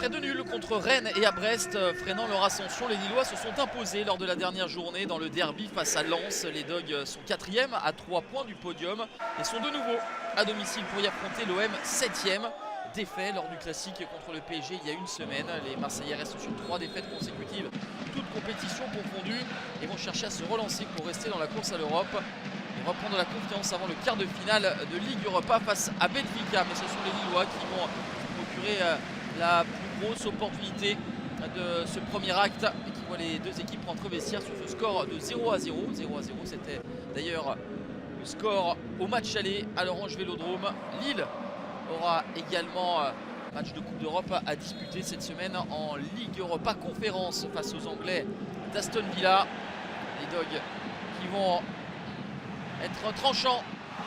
Après 2 nuls contre Rennes et à Brest, freinant leur ascension, les Lillois se sont imposés lors de la dernière journée dans le derby face à Lens. Les Dogs sont 4e à 3 points du podium et sont de nouveau à domicile pour y affronter l'OM 7e. Défait lors du classique contre le PSG il y a une semaine. Les Marseillais restent sur 3 défaites consécutives, toutes compétitions confondues, et vont chercher à se relancer pour rester dans la course à l'Europe et reprendre la confiance avant le quart de finale de Ligue Europa face à Benfica. Mais ce sont les Lillois qui vont procurer la plus grosse opportunité de ce premier acte et qui voit les deux équipes rentrer au vestiaire sur ce score de 0-0. 0-0, c'était d'ailleurs le score au match aller à l'Orange Vélodrome. Lille aura également match de Coupe d'Europe à disputer cette semaine en Ligue Europa Conférence face aux Anglais d'Aston Villa. Les Dogs qui vont être tranchants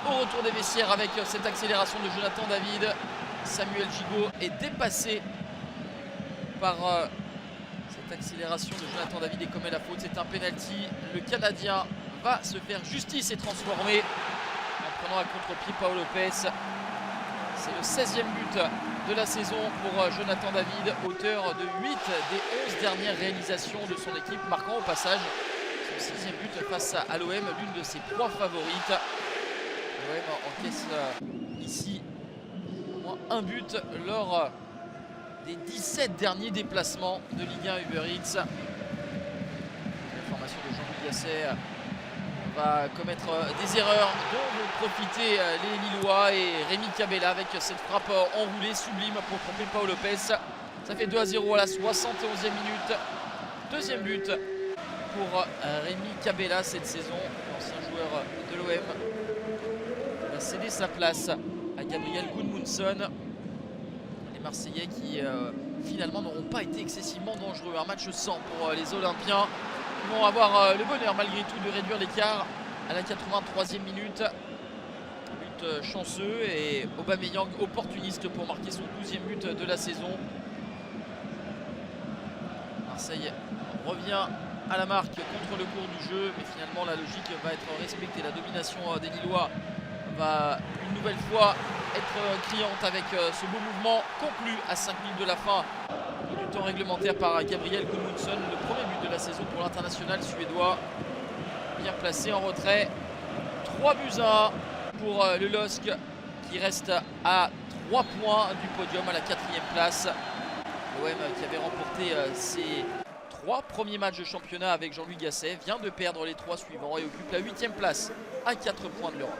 au retour des vestiaires avec cette accélération de Jonathan David. Samuel Gigot est dépassé par cette accélération de Jonathan David et commet la faute. C'est un penalty. Le Canadien va se faire justice et transformer en prenant à contre-pied Paolo Lopez. C'est le 16e but de la saison pour Jonathan David, auteur de 8 des 11 dernières réalisations de son équipe, marquant au passage son 6e but face à l'OM, l'une de ses 3 favorites. L'OM encaisse ici au moins un but lors des 17 derniers déplacements de Ligue 1 Uber Eats. La formation de Jean-Louis Gasset va commettre des erreurs dont vont profiter les Lillois, et Rémi Cabella avec cette frappe enroulée sublime pour tromper Paolo Lopez. Ça fait 2-0 à la 71e minute. Deuxième but pour Rémi Cabella cette saison, l'ancien joueur de l'OM. Il va céder sa place à Gabriel Gudmundsson. Les Marseillais qui finalement n'auront pas été excessivement dangereux. Un match sans pour les Olympiens. Ils vont avoir le bonheur malgré tout de réduire l'écart à la 83e minute. But chanceux et Aubameyang opportuniste pour marquer son 12e but de la saison. Marseille revient à la marque contre le cours du jeu, mais finalement la logique va être respectée. La domination des Lillois va une nouvelle fois être criante avec ce beau mouvement conclu à 5 minutes de la fin du temps réglementaire par Gabriel Gudmundsson. Le premier but de la saison pour l'international suédois. Bien placé en retrait. 3-1 pour le LOSC qui reste à 3 points du podium à la 4e place. L'OM qui avait remporté ses 3 premiers matchs de championnat avec Jean-Louis Gasset vient de perdre les 3 suivants et occupe la 8e place à 4 points de l'Europe.